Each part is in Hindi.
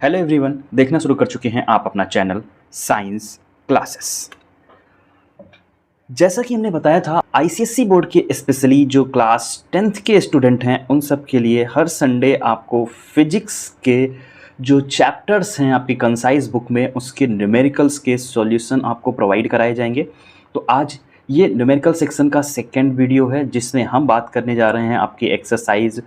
हेलो एवरीवन, देखना शुरू कर चुके हैं आप अपना चैनल साइंस क्लासेस। जैसा कि हमने बताया था, आईसीएसई बोर्ड के स्पेशली जो क्लास 10th के स्टूडेंट हैं उन सब के लिए हर संडे आपको फिजिक्स के जो चैप्टर्स हैं आपकी कंसाइज बुक में उसके न्यूमेरिकल्स के सॉल्यूशन आपको प्रोवाइड कराए जाएंगे। तो आज ये न्यूमेरिकल सेक्शन का सेकेंड वीडियो है जिसमें हम बात करने जा रहे हैं आपकी एक्सरसाइज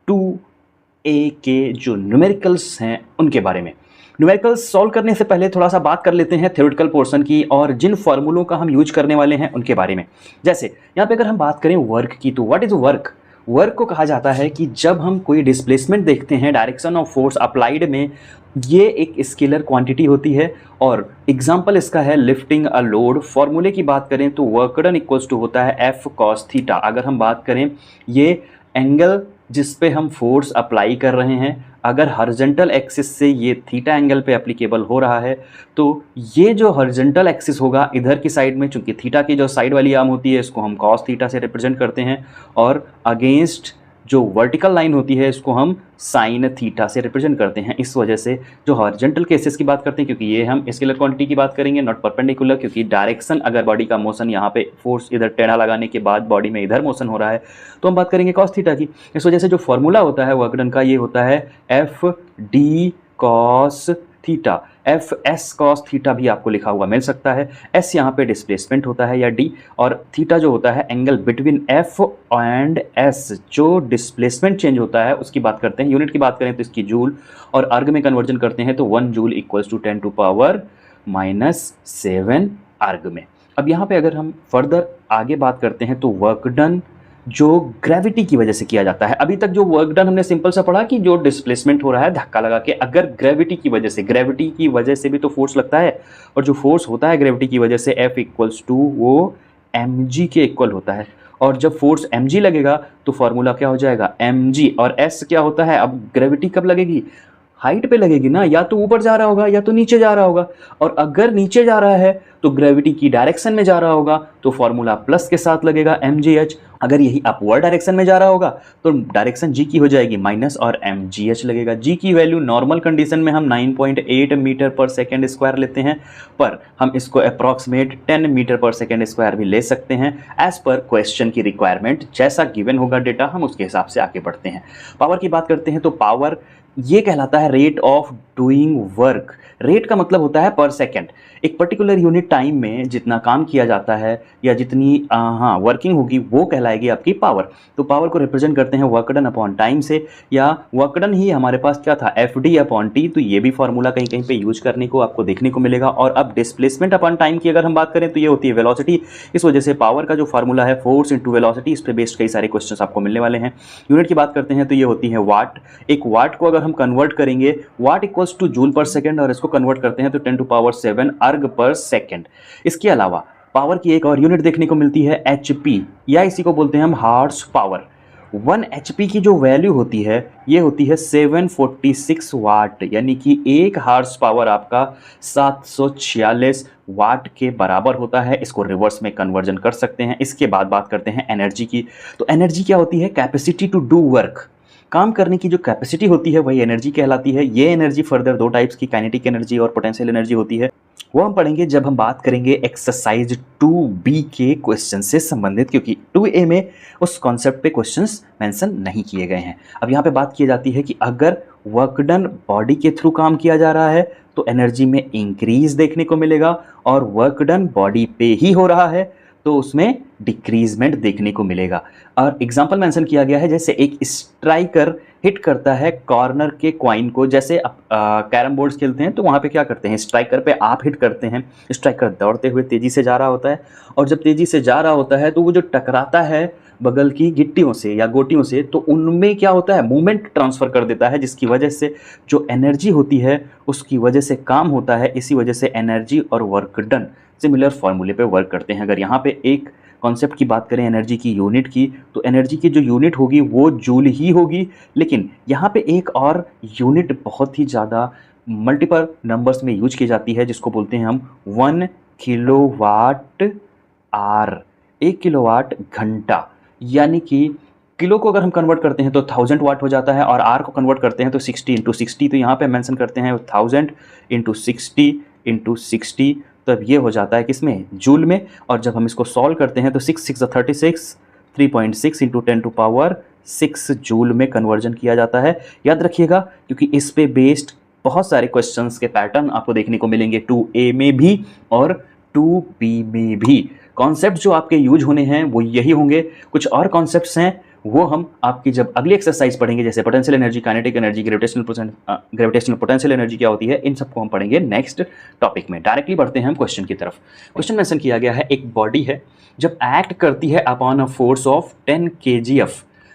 2A के जो न्यूमेरिकल्स हैं उनके बारे में। न्यूमेरिकल्स सॉल्व करने से पहले थोड़ा सा बात कर लेते हैं थ्योरेटिकल पोर्शन की और जिन फॉर्मूलों का हम यूज करने वाले हैं उनके बारे में। जैसे यहाँ पे अगर हम बात करें वर्क की, तो व्हाट इज वर्क? वर्क को कहा जाता है कि जब हम कोई डिस्प्लेसमेंट देखते हैं डायरेक्शन ऑफ फोर्स अप्लाइड में, ये एक स्केलर क्वांटिटी होती है और एग्जांपल इसका है लिफ्टिंग अ लोड। फॉर्मूले की बात करें तो वर्क डन इक्वल्स टू होता है एफ कॉस थीटा। अगर हम बात करें ये एंगल जिस पे हम फोर्स अप्लाई कर रहे हैं, अगर हॉरिजॉन्टल एक्सिस से ये थीटा एंगल पे एप्लीकेबल हो रहा है तो ये जो हॉरिजॉन्टल एक्सिस होगा इधर की साइड में, चूंकि थीटा की जो साइड वाली आर्म होती है इसको हम कॉस थीटा से रिप्रेजेंट करते हैं और अगेंस्ट जो वर्टिकल लाइन होती है इसको हम साइन थीटा से रिप्रेजेंट करते हैं। इस वजह से जो हॉरिजॉन्टल केसेस की बात करते हैं, क्योंकि ये हम स्केलर क्वांटिटी की बात करेंगे नॉट परपेंडिकुलर, क्योंकि डायरेक्शन अगर बॉडी का मोशन यहाँ पे फोर्स इधर टेढ़ा लगाने के बाद बॉडी में इधर मोशन हो रहा है तो हम बात करेंगे कॉस थीटा की। इस वजह से जो फॉर्मूला होता है वर्क डन का ये होता है F D cos theta. F S cos theta भी आपको लिखा हुआ मिल सकता है। एस यहाँ पे डिस्प्लेसमेंट होता है या डी, और थीटा जो होता है angle between F and S, जो डिस्प्लेसमेंट चेंज होता है उसकी बात करते हैं। यूनिट की बात करें तो इसकी जूल और अर्ग में कन्वर्जन करते हैं तो 1 जूल इक्वल्स टू 10⁻⁻7 अर्ग में। अब यहाँ पे अगर हम फर्दर आगे बात करते हैं तो वर्क डन जो ग्रेविटी की वजह से किया जाता है। अभी तक जो वर्क डन हमने सिंपल सा पढ़ा कि जो डिस्प्लेसमेंट हो रहा है धक्का लगा के, अगर ग्रेविटी की वजह से भी तो फोर्स लगता है, और जो फोर्स होता है ग्रेविटी की वजह से F इक्वल्स टू वो mg के इक्वल होता है। और जब फोर्स mg लगेगा तो फॉर्मूला क्या हो जाएगा mg, और s क्या होता है? अब ग्रेविटी कब लगेगी? हाइट पे लगेगी ना, या तो ऊपर जा रहा होगा या तो नीचे जा रहा होगा, और अगर नीचे जा रहा है तो ग्रेविटी की डायरेक्शन में जा रहा होगा तो फॉर्मूला प्लस के साथ लगेगा mgh। अगर यही अपवर्ड डायरेक्शन में जा रहा होगा तो डायरेक्शन g की हो जाएगी माइनस और mgh लगेगा। g की वैल्यू नॉर्मल कंडीशन में हम 9.8 मीटर पर सेकेंड स्क्वायर लेते हैं, पर हम इसको approximate 10 metre per second square भी ले सकते हैं एज पर क्वेश्चन की रिक्वायरमेंट। जैसा गिवन होगा डेटा हम उसके हिसाब से आगे बढ़ते हैं। पावर की बात करते हैं तो पावर ये कहलाता है rate of doing work. Rate का मतलब होता है पर सेकेंड। एक पर्टिकुलर यूनिट टाइम में जितना काम किया जाता है या जितनी वर्किंग होगी वो कहलाएगी आपकी पावर। तो पावर को रिप्रेजेंट करते हैं वर्क डन अपॉन टाइम से, या वर्क डन ही हमारे पास क्या था एफ डी अपॉन टी। तो ये भी फॉर्मूला कहीं कहीं पे यूज करने को आपको देखने को मिलेगा। और अब डिस्प्लेसमेंट अपॉन टाइम की अगर हम बात करें तो ये होती है वेलोसिटी। इस वजह से पावर का जो फार्मूला है फोर्स इंटू वेलोसिटी, इस पर बेस्ड कई सारे क्वेश्चन आपको मिलने वाले हैं। यूनिट की बात करते हैं तो ये होती है वाट। एक वाट को अगर हम कन्वर्ट करेंगे, watt equals to joule per second, और इसको कन्वर्ट करते हैं तो 10⁻7 अर्ग पर सेकेंड। इसके अलावा पावर की एक और यूनिट देखने को मिलती है एचपी, या इसी को बोलते हैं हम हार्स पावर। 1 एचपी की जो वैल्यू होती है ये होती है 746 वाट, यानी कि एक हार्स पावर आपका 746 वाट के बराबर होता है। इसको रिवर्स में कन्वर्जन कर सकते हैं। इसके बाद बात करते हैं एनर्जी की। तो एनर्जी क्या होती है? Capacity to do work. काम करने की जो कैपेसिटी होती है वही एनर्जी कहलाती है। ये एनर्जी फर्दर दो टाइप्स की काइनेटिक एनर्जी और पोटेंशियल एनर्जी होती है, वो हम पढ़ेंगे जब हम बात करेंगे एक्सरसाइज 2B के क्वेश्चन से संबंधित, क्योंकि 2A में उस कॉन्सेप्ट पे क्वेश्चंस मेंशन नहीं किए गए हैं। अब यहाँ पे बात की जाती है कि अगर वर्क डन बॉडी के थ्रू काम किया जा रहा है तो एनर्जी में इंक्रीज देखने को मिलेगा, और वर्क डन बॉडी पे ही हो रहा है तो उसमें डिक्रीजमेंट देखने को मिलेगा। और एग्जांपल मेंशन किया गया है, जैसे एक स्ट्राइकर हिट करता है कॉर्नर के कॉइन को। जैसे आप कैरम बोर्ड्स खेलते हैं तो वहाँ पे क्या करते हैं, स्ट्राइकर पे आप हिट करते हैं, स्ट्राइकर दौड़ते हुए तेज़ी से जा रहा होता है, और जब तेज़ी से जा रहा होता है तो वो जो टकराता है बगल की गिट्टियों से या गोटियों से, तो उनमें क्या होता है, मूवमेंट ट्रांसफ़र कर देता है, जिसकी वजह से जो एनर्जी होती है उसकी वजह से काम होता है। इसी वजह से एनर्जी और वर्क डन सिमिलर फॉर्मूले पे वर्क करते हैं। अगर यहाँ पे एक कॉन्सेप्ट की बात करें एनर्जी की यूनिट की, तो एनर्जी की जो यूनिट होगी वो जूल ही होगी, लेकिन यहाँ पे एक और यूनिट बहुत ही ज़्यादा मल्टीपल नंबर्स में यूज की जाती है जिसको बोलते हैं हम 1 किलोवाट आवर, 1 किलोवाट घंटा। यानी कि किलो को अगर हम कन्वर्ट करते हैं तो 1000 वाट हो जाता है, और आर को कन्वर्ट करते हैं तो 60 इंटू 60, तो यहाँ पे मेंशन करते हैं 1000 इंटू 60 इंटू 60, तो अब ये हो जाता है किसमें, जूल में। और जब हम इसको सॉल्व करते हैं तो 6 6 36, 3.6 इंटू 10 टू पावर 6 जूल में कन्वर्जन किया जाता है। याद रखिएगा, क्योंकि इस पे बेस्ड बहुत सारे क्वेश्चंस के पैटर्न आपको देखने को मिलेंगे 2A में भी और 2B में भी। कॉन्सेप्ट जो आपके यूज होने हैं वो यही होंगे। कुछ और कॉन्सेप्ट्स हैं वो हम आपकी जब अगली एक्सरसाइज पढ़ेंगे, जैसे potential energy, kinetic energy, gravitational potential energy क्या होती है, इन सबको हम पढ़ेंगे नेक्स्ट टॉपिक में। डायरेक्टली बढ़ते हैं हम क्वेश्चन की तरफ। क्वेश्चन मेंशन किया गया है, एक बॉडी है जब एक्ट करती है upon a force of 10 kgf,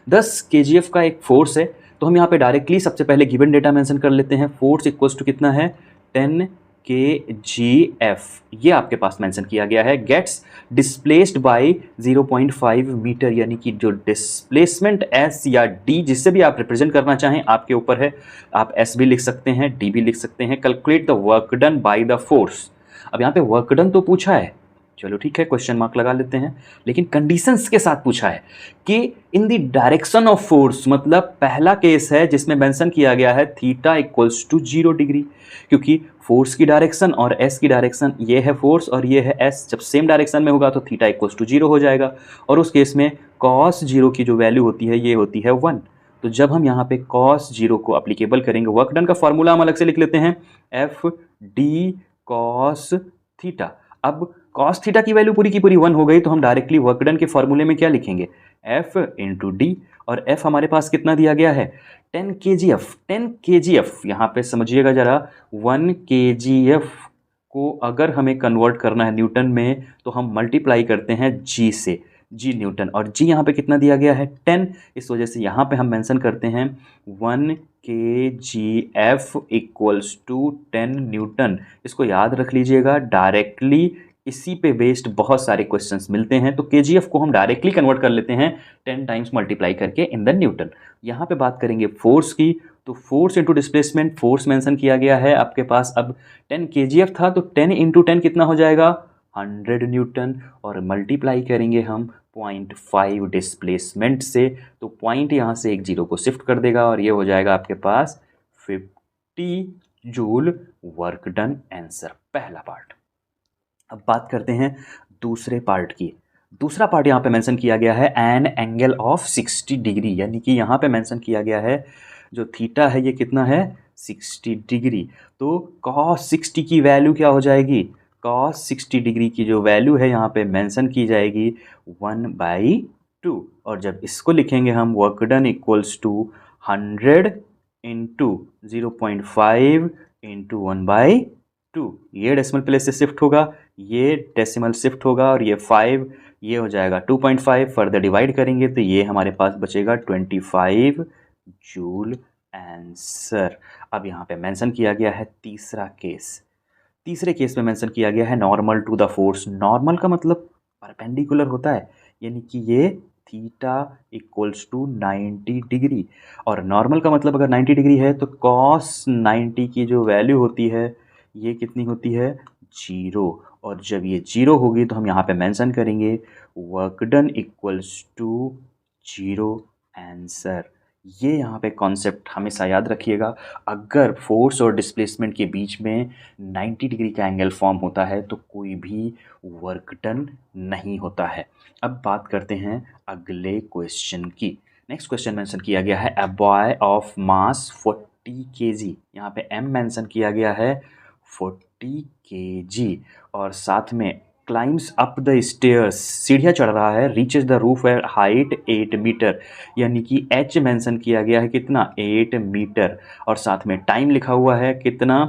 10 kgf का एक फोर्स है, तो हम यहाँ पे डायरेक्टली सबसे पहले गिवन डेटा मेंशन कर लेते हैं। फोर्स इक्वल्स टू कितना है, 10 kgf, ये आपके पास मेंशन किया गया है। गेट्स डिस्प्लेस्ड बाय 0.5 मीटर, यानी कि जो डिस्प्लेसमेंट s या d जिससे भी आप रिप्रेजेंट करना चाहें आपके ऊपर है, आप s भी लिख सकते हैं, d भी लिख सकते हैं। Calculate the work done by the force. अब यहाँ पे वर्क डन तो पूछा है, चलो ठीक है, क्वेश्चन मार्क लगा लेते हैं, लेकिन कंडीशंस के साथ पूछा है कि in the direction of force, मतलब पहला केस है जिसमें मेंशन किया गया है थीटा इक्वल्स टू 0 डिग्री, क्योंकि फोर्स की डायरेक्शन और एस की डायरेक्शन, ये है फोर्स और ये है एस, जब सेम डायरेक्शन में होगा तो थीटा इक्वल्स टू 0 हो जाएगा, और उस केस में कॉस 0 की जो वैल्यू होती है ये होती है 1। तो जब हम यहाँ पे कॉस 0 को अप्लीकेबल करेंगे, वर्क डन का फॉर्मूला हम अलग से लिख लेते हैं, एफ डी कॉस थीटा। अब कॉस थीटा की वैल्यू पूरी की पूरी 1 हो गई, तो हम डायरेक्टली वर्क डन के फॉर्मूले में क्या लिखेंगे, एफ इंटू डी, और एफ हमारे पास कितना दिया गया है, 10 kgf। 10 kgf यहाँ पे समझिएगा जरा, 1 kgf को अगर हमें कन्वर्ट करना है न्यूटन में तो हम मल्टीप्लाई करते हैं g से, g न्यूटन, और g यहाँ पे कितना दिया गया है, 10। इस वजह से यहाँ पे हम मेंशन करते हैं 1 kgf इक्वल्स टू 10 न्यूटन। इसको याद रख लीजिएगा, डायरेक्टली इसी पे बेस्ड बहुत सारे क्वेश्चंस मिलते हैं, तो kgf को हम डायरेक्टली कन्वर्ट कर लेते हैं 10 टाइम्स मल्टीप्लाई करके इन द न्यूटन। यहाँ पे बात करेंगे फोर्स की, तो force into displacement, force mention किया गया है आपके पास। अब 10 kgf था तो 10 इंटू 10 कितना हो जाएगा, 100 न्यूटन, और मल्टीप्लाई करेंगे हम 0.5 डिस्प्लेसमेंट से, तो पॉइंट यहाँ से एक जीरो को शिफ्ट कर देगा और ये हो जाएगा आपके पास 50 जूल वर्क डन, आंसर पहला पार्ट। अब बात करते हैं दूसरे पार्ट की। दूसरा पार्ट यहाँ पे मेंशन किया गया है एन एंगल ऑफ 60 डिग्री, यानी कि यहाँ पे मेंशन किया गया है जो थीटा है ये कितना है, 60 डिग्री। तो कॉस 60 की वैल्यू क्या हो जाएगी, कॉस 60 डिग्री की जो वैल्यू है यहाँ पे मेंशन की जाएगी 1/2, और जब इसको लिखेंगे हम, work done equals to 100 into 0.5 into 1/2, ये डेसिमल प्लेस से शिफ्ट होगा, ये डेसिमल शिफ्ट होगा, और ये 5, ये हो जाएगा 2.5, फर्दर डिवाइड करेंगे तो ये हमारे पास बचेगा 25 जूल, आंसर। अब यहाँ पे मेंशन किया गया है तीसरा केस। तीसरे केस में मेंशन किया गया है normal to the force. Normal का मतलब परपेंडिकुलर होता है, यानी कि ये थीटा इक्वल्स टू 90 डिग्री, और नॉर्मल का मतलब अगर 90 डिग्री है तो कॉस 90 की जो वैल्यू होती है ये कितनी होती है, 0, और जब ये 0 होगी तो हम यहाँ पे मेंशन करेंगे work done equals to 0, answer. ये यहाँ पे कॉन्सेप्ट हमेशा याद रखिएगा, अगर फोर्स और डिस्प्लेसमेंट के बीच में 90 डिग्री का एंगल फॉर्म होता है तो कोई भी वर्क डन नहीं होता है। अब बात करते हैं अगले क्वेश्चन की। नेक्स्ट क्वेश्चन मेंशन किया गया है a boy of mass 40 kg, यहाँ पे m मेंशन किया गया है 40 kg, और साथ में क्लाइम्स अप द स्टेयर्स, सीढ़ियाँ चढ़ रहा है, reaches the roof at height 8 metre, यानी कि h मेंशन किया गया है कितना, 8 मीटर, और साथ में टाइम लिखा हुआ है कितना,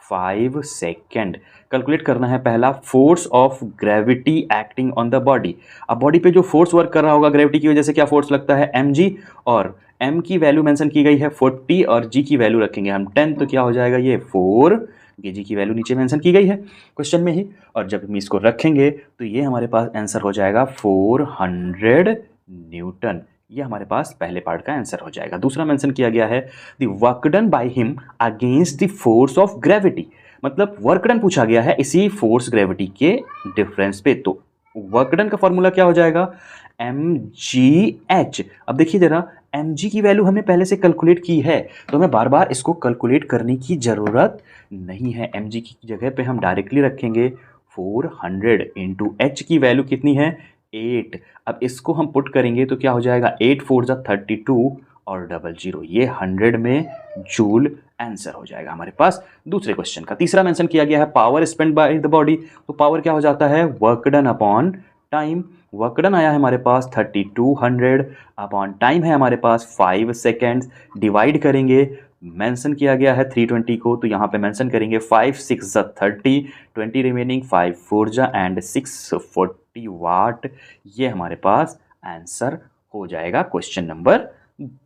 5 सेकेंड। कैलकुलेट करना है पहला, force of gravity acting on the body. अब बॉडी पे जो फोर्स वर्क कर रहा होगा ग्रेविटी की वजह से, क्या फोर्स लगता है, mg, और m की वैल्यू मेंशन की गई है 40 और g की वैल्यू रखेंगे हम 10, तो क्या हो जाएगा ये 4, जी की वैल्यू नीचे मेंशन की गई है क्वेश्चन में ही, और जब हम इसको रखेंगे तो ये हमारे पास आंसर हो जाएगा 400 न्यूटन। ये हमारे पास पहले पार्ट का आंसर हो जाएगा। दूसरा मेंशन किया गया है the work done by him against the force of gravity, मतलब वर्क डन पूछा गया है इसी फोर्स ग्रेविटी के डिफरेंस पे, तो वर्क डन का फॉर्मूला क्या हो जाएगा, mgh। अब देखिए जरा, mg की वैल्यू हमने पहले से कैलकुलेट की है, तो हमें बार बार इसको कैलकुलेट करने की ज़रूरत नहीं है। mg की जगह पे हम डायरेक्टली रखेंगे 400 इंटू h की वैल्यू कितनी है, 8। अब इसको हम पुट करेंगे तो क्या हो जाएगा, 8 4 जा 32 और 00, ये 100 में जूल आंसर हो जाएगा हमारे पास। दूसरे क्वेश्चन का तीसरा मेंशन किया गया है power spend by the body, तो पावर क्या हो जाता है, work done upon time. Work done आया है हमारे पास 3200 अपॉन टाइम है हमारे पास 5 सेकेंड्स, डिवाइड करेंगे, मेंशन किया गया है 320 को, तो यहाँ पे मेंशन करेंगे 5 6 जा 30, 20 रिमेनिंग, 5 4 जा एंड 640 वाट। ये हमारे पास आंसर हो जाएगा क्वेश्चन नंबर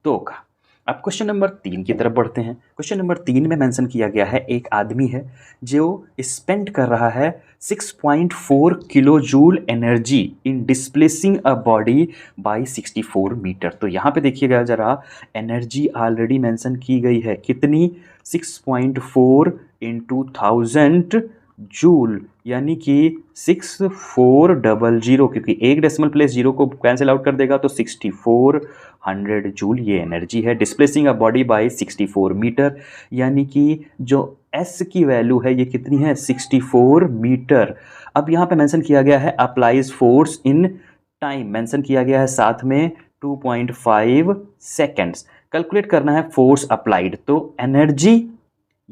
2 का। अब क्वेश्चन नंबर 3 की तरफ बढ़ते हैं। क्वेश्चन नंबर 3 में मेंशन किया गया है एक आदमी है जो स्पेंड कर रहा है 6.4 kilo joule energy in displacing a body by 64 metre. तो यहाँ पे देखिएगा जरा, एनर्जी ऑलरेडी मेंशन की गई है, कितनी, 6.4 इंटू 1000 जूल, यानी कि 6400, क्योंकि एक डेसिमल प्लेस जीरो को कैंसिल आउट कर देगा तो 6400 जूल ये एनर्जी है, displacing a body by 64 metre, यानी कि जो एस की वैल्यू है ये कितनी है, 64 मीटर। अब यहाँ पे मेंशन किया गया है applies force in time, mention किया गया है साथ में 2.5 सेकेंड्स। कैलकुलेट करना है फोर्स अप्लाइड, तो एनर्जी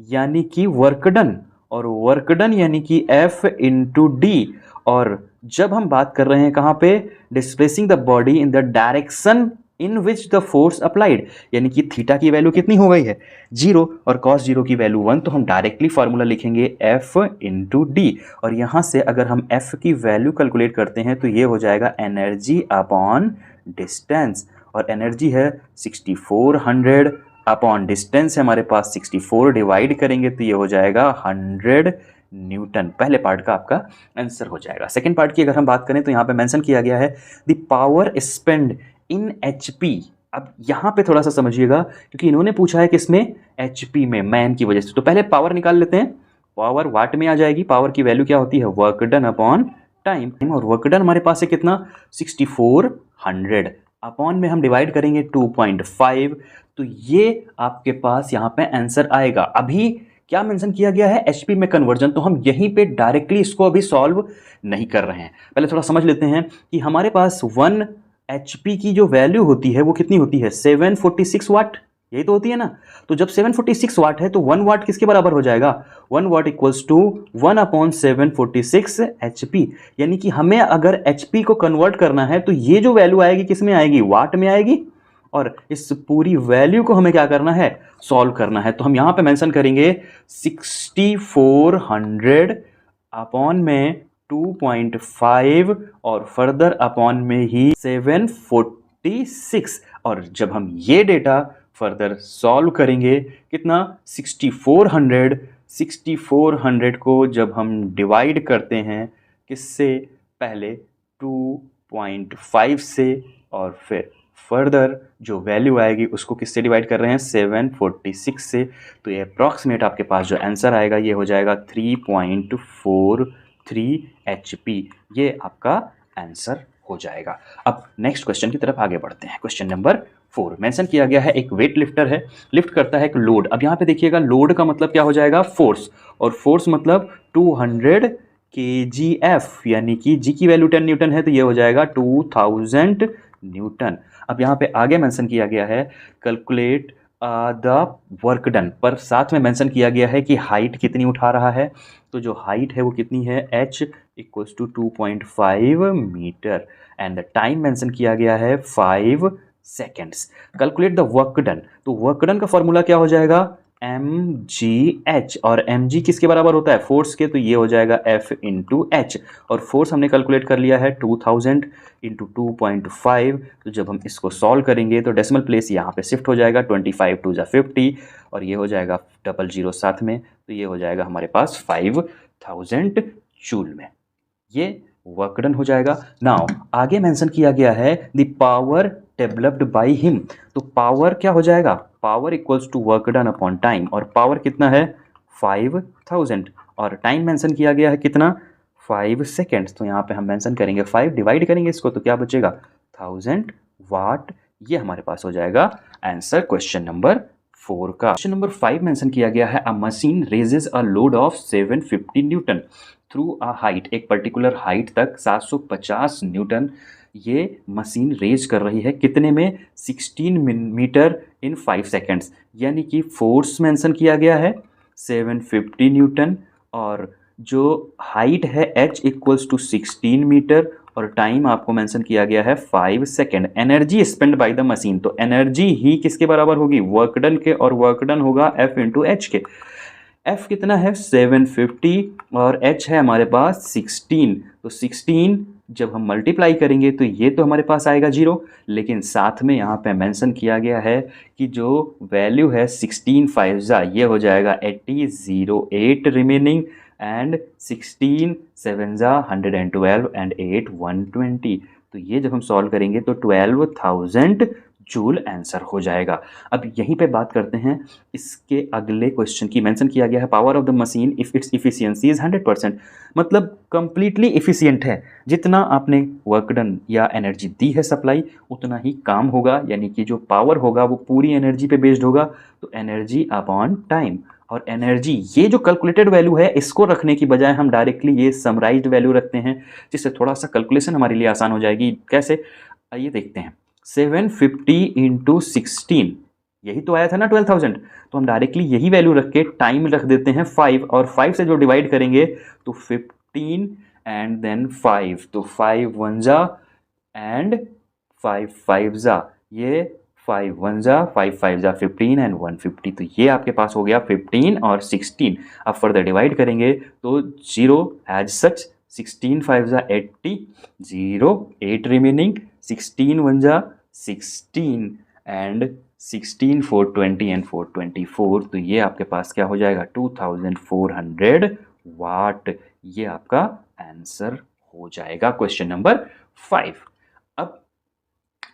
यानी कि वर्क डन, और वर्क डन यानी कि F इंटू डी। और जब हम बात कर रहे हैं कहाँ पे, displacing the body in the direction in which the force applied, यानी कि थीटा की वैल्यू कितनी हो गई है, 0, और कॉस 0 की वैल्यू 1, तो हम डायरेक्टली फॉर्मूला लिखेंगे F इंटू डी। और यहाँ से अगर हम F की वैल्यू कैलकुलेट करते हैं तो ये हो जाएगा एनर्जी अपॉन डिस्टेंस, और एनर्जी है 6400 अपॉन डिस्टेंस है हमारे पास 64, डिवाइड करेंगे तो ये हो जाएगा 100 न्यूटन। पहले पार्ट का आपका आंसर हो जाएगा। सेकंड पार्ट की अगर हम बात करें तो यहाँ पे मेंशन किया गया है the power spend in HP। अब यहाँ पे थोड़ा सा समझिएगा, क्योंकि इन्होंने पूछा है कि इसमें HP में, मैन की वजह से, तो पहले पावर निकाल लेते हैं। पावर वाट में आ जाएगी, पावर की वैल्यू क्या होती है, वर्क डन अपॉन टाइम, और वर्क डन हमारे पास है कितना, 6400, अपॉन में हम डिवाइड करेंगे 2.5, तो ये आपके पास यहाँ पे आंसर आएगा। अभी क्या मेंशन किया गया है, HP में कन्वर्जन, तो हम यहीं पे डायरेक्टली इसको अभी सॉल्व नहीं कर रहे हैं। पहले थोड़ा समझ लेते हैं कि हमारे पास 1 HP की जो वैल्यू होती है वो कितनी होती है, 746 वाट, यही तो होती है ना। तो जब 746 वाट है तो 1 वाट किसके बराबर हो जाएगा, 1 वाट इक्वल्स टू 1 अपॉन 746 HP, यानी कि हमें अगर HP को कन्वर्ट करना है तो ये जो वैल्यू आएगी किस में आएगी, वाट में आएगी, और इस पूरी वैल्यू को हमें क्या करना है, सॉल्व करना है। तो हम यहाँ पे मेंशन करेंगे 6400 अपॉन में 2.5 और फर्दर अपॉन में ही 746, और जब हम ये डेटा फर्दर सॉल्व करेंगे, कितना, 6400 को जब हम डिवाइड करते हैं किससे, पहले 2.5 से, और फिर फर्दर जो वैल्यू आएगी उसको किससे डिवाइड कर रहे हैं, 746 से, तो ये अप्रॉक्सीमेट आपके पास जो आंसर आएगा ये हो जाएगा 3.43 HP। ये आपका आंसर हो जाएगा। अब नेक्स्ट क्वेश्चन की तरफ आगे बढ़ते हैं। क्वेश्चन नंबर 4 मेंशन किया गया है, एक वेट लिफ्टर है, लिफ्ट करता है एक लोड। अब यहाँ पे देखिएगा, लोड का मतलब क्या हो जाएगा, फोर्स, और फोर्स मतलब 200 kgf, यानी कि जी की वैल्यू 10 न्यूटन है तो ये हो जाएगा 2000 न्यूटन। अब यहाँ पे आगे मेंशन किया गया है कैलकुलेट द वर्क डन, पर साथ में मेंशन किया गया है कि हाइट कितनी उठा रहा है, तो जो हाइट है वो कितनी है, h equals to 2.5 metre, and the time mention किया गया है 5 seconds. Calculate the work done, तो वर्क डन का फॉर्मूला क्या हो जाएगा, mgh, और mg किसके बराबर होता है, फोर्स के, तो ये हो जाएगा F इंटू एच, और फोर्स हमने कैलकुलेट कर लिया है 2000 इंटू 2.5, तो जब हम इसको सॉल्व करेंगे तो डेसिमल प्लेस यहाँ पे शिफ्ट हो जाएगा, 25 2 जा 50, और ये हो जाएगा 00 साथ में, तो ये हो जाएगा हमारे पास 5000 जूल में। ये वर्क डन हो जाएगा। नाउ आगे मेंशन किया गया है the power developed by him, तो पावर क्या हो जाएगा, power equals to work done upon time, और पावर कितना है 5000, और टाइम मेंशन किया गया है कितना 5 सेकेंड्स। तो यहाँ पे हम मेंशन करेंगे 5, डिवाइड करेंगे इसको तो क्या बचेगा 1000 वाट। ये हमारे पास हो जाएगा आंसर क्वेश्चन नंबर 4 का। क्वेश्चन नंबर 5 मेंशन किया गया है, अ machine raises a load of 750 Newton through a height, एक पर्टिकुलर हाइट तक 750 न्यूटन ये मशीन रेज कर रही है, कितने में 16 मीटर इन 5 सेकेंड्स। यानी कि फोर्स मेंशन किया गया है 750 न्यूटन, और जो हाइट है h इक्वल्स टू 16 मीटर, और टाइम आपको मेंशन किया गया है 5 second. Energy spend by the machine, तो एनर्जी ही किसके बराबर होगी वर्क डन के, और वर्क डन होगा F इंटू एच के। F कितना है 750 और H है हमारे पास 16, तो 16 जब हम मल्टीप्लाई करेंगे तो ये तो हमारे पास आएगा 0, लेकिन साथ में यहाँ पे मेंशन किया गया है कि जो वैल्यू है 16 5 जा ये हो जाएगा 80, 0 8 रिमेनिंग, एंड 16 7 जा 112 एंड 8 120। तो ये जब हम सॉल्व करेंगे तो 12,000 जूल आंसर हो जाएगा। अब यहीं पे बात करते हैं इसके अगले क्वेश्चन की। मेंशन किया गया है power of the machine if it's efficiency is 100%, मतलब कंप्लीटली इफिशियंट है, जितना आपने वर्क डन या एनर्जी दी है सप्लाई उतना ही काम होगा, यानी कि जो पावर होगा वो पूरी एनर्जी पे बेस्ड होगा, तो एनर्जी अपॉन टाइम। और एनर्जी ये जो कैलकुलेटेड वैल्यू है इसको रखने की बजाय हम डायरेक्टली ये समराइज्ड वैल्यू रखते हैं, जिससे थोड़ा सा कैलकुलेशन हमारे लिए आसान हो जाएगी। कैसे, आइए देखते हैं। 750 इंटू 16 यही तो आया था ना 12,000, तो हम डायरेक्टली यही वैल्यू रख के टाइम रख देते हैं 5, और 5 से जो डिवाइड करेंगे तो 15 एंड देन 5, तो 5 1 जा एंड 5 5 जा, ये 5 1 जा 5 5 जा 15 एंड 150, तो ये आपके पास हो गया 15 और 16। अब फर्दर डिवाइड करेंगे तो 0 एज सच, 16 5 जा 80, 0 8 रिमेनिंग, 16 1 जा 16 एंड 16 420 एंड 424, तो ये आपके पास क्या हो जाएगा 2400 वाट। ये आपका आंसर हो जाएगा क्वेश्चन नंबर 5। अब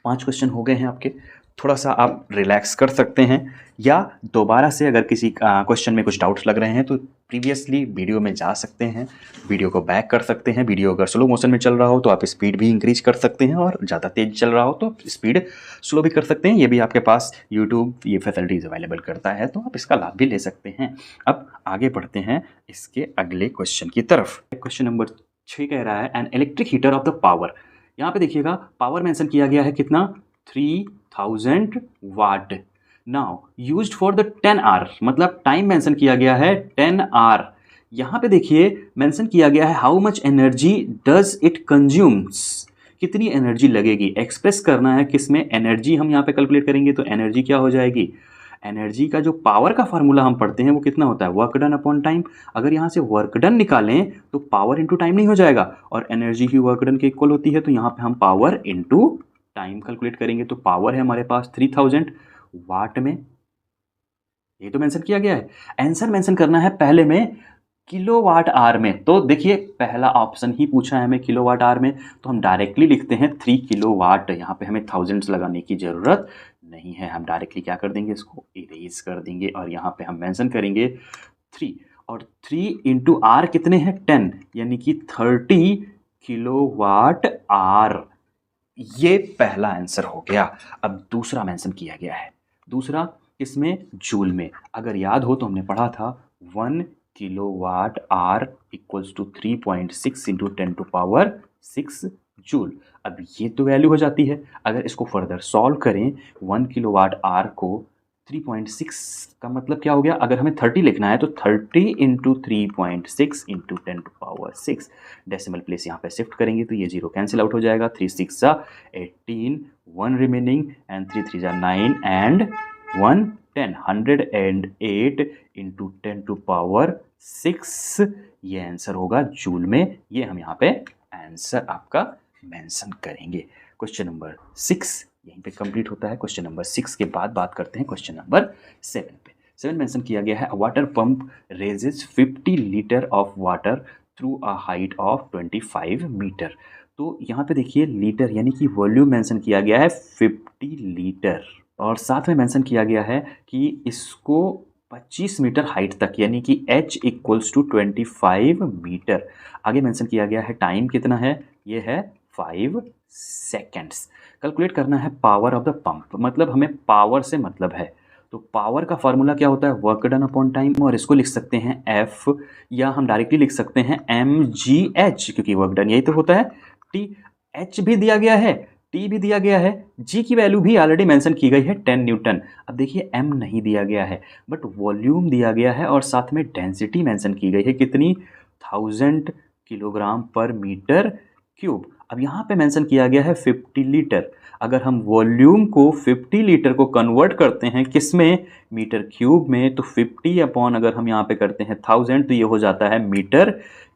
5 क्वेश्चन हो गए हैं आपके, थोड़ा सा आप रिलैक्स कर सकते हैं, या दोबारा से अगर किसी क्वेश्चन में कुछ डाउट्स लग रहे हैं तो प्रीवियसली वीडियो में जा सकते हैं, वीडियो को बैक कर सकते हैं। वीडियो अगर स्लो मोशन में चल रहा हो तो आप स्पीड भी इंक्रीज कर सकते हैं, और ज़्यादा तेज चल रहा हो तो स्पीड स्लो भी कर सकते हैं। ये भी आपके पास यूट्यूब ये फैसिलिटीज़ अवेलेबल करता है, तो आप इसका लाभ भी ले सकते हैं। अब आगे बढ़ते हैं इसके अगले क्वेश्चन की तरफ। क्वेश्चन नंबर 6 कह रहा है an electric heater of the power. यहाँ पे देखिएगा पावर मेंशन किया गया है कितना 3000 watt. Now used for the 10 hour, मतलब टाइम मेंशन किया गया है 10 आवर। यहाँ पे देखिए मेंशन किया गया है how much energy does it consumes, कितनी एनर्जी लगेगी। एक्सप्रेस करना है किसमें, एनर्जी हम यहाँ पे कैलकुलेट करेंगे तो एनर्जी क्या हो जाएगी, एनर्जी का जो पावर का फार्मूला हम पढ़ते हैं वो कितना होता है वर्क डन अपॉन टाइम। अगर यहाँ से वर्क डन निकालें तो पावर इंटू टाइम नहीं हो जाएगा, और एनर्जी ही वर्क डन के इक्वल होती है, तो यहाँ पे हम पावर इंटू टाइम कैलकुलेट करेंगे। तो पावर है हमारे पास 3000 वाट में, ये तो मेंशन किया गया है। आंसर मेंशन करना है पहले में किलोवाट आवर में, तो देखिए पहला ऑप्शन ही पूछा है हमें किलोवाट आवर में, तो हम डायरेक्टली लिखते हैं 3 किलोवाट। यहाँ पे हमें थाउजेंड्स लगाने की ज़रूरत नहीं है, हम डायरेक्टली क्या कर देंगे इसको इरेज कर देंगे, और यहाँ पे हम मेंशन करेंगे 3, और 3 इंटू आर कितने हैं 10, यानी कि 30 किलोवाट आवर। ये पहला आंसर हो गया। अब दूसरा मेंशन किया गया है, दूसरा किसमें जूल में। अगर याद हो तो हमने पढ़ा था 1 kilowatt hour equals to 3.6 into 10 to power 6 joule. अब ये तो वैल्यू हो जाती है, अगर इसको फर्दर सॉल्व करें 1 किलोवाट आवर को 3.6 का मतलब क्या हो गया, अगर हमें 30 लिखना है तो 30 into 3.6 into 10 to power 6, decimal place यहाँ पे शिफ्ट करेंगे तो ये 0 कैंसिल आउट हो जाएगा, 3 6 जा 18, 1 रिमेनिंग एंड 3 3 जा 9 एंड 1 10, 108 इंटू 10 टू पावर 6, ये आंसर होगा जूल में। ये हम यहाँ पे आंसर आपका मेंशन करेंगे। क्वेश्चन नंबर 6 यहीं पे कंप्लीट होता है। क्वेश्चन नंबर 6 के बाद बात करते हैं क्वेश्चन नंबर 7 पे। 7 मेंशन किया गया है water pump raises 50 litre of water through a height of 25 metre. तो यहाँ पे देखिए लीटर यानी कि वॉल्यूम मेंशन किया गया है 50 लीटर, और साथ में मेंशन किया गया है कि इसको 25 मीटर हाइट तक, यानी कि h इक्वल्स टू 25 मीटर। आगे मेंशन किया गया है टाइम कितना है, ये है 5 सेकेंड्स। कैलकुलेट करना है पावर ऑफ द पंप, मतलब हमें पावर से मतलब है। तो पावर का फार्मूला क्या होता है, वर्क डन अपॉन टाइम, और इसको लिख सकते हैं F, या हम डायरेक्टली लिख सकते हैं mgh, क्योंकि वर्क डन यही तो होता है। T, H भी दिया गया है, T भी दिया गया है, G की वैल्यू भी ऑलरेडी मेंशन की गई है 10 न्यूटन। अब देखिए M नहीं दिया गया है, बट वॉल्यूम दिया गया है और साथ में डेंसिटी मेंशन की गई है कितनी, 1000 किलोग्राम पर मीटर क्यूब। अब यहाँ पे मेंशन किया गया है 50 लीटर। अगर हम वॉल्यूम को 50 लीटर को कन्वर्ट करते हैं किस में, मीटर क्यूब में, तो 50 अपॉन अगर हम यहाँ पे करते हैं 1000, तो ये हो जाता है मीटर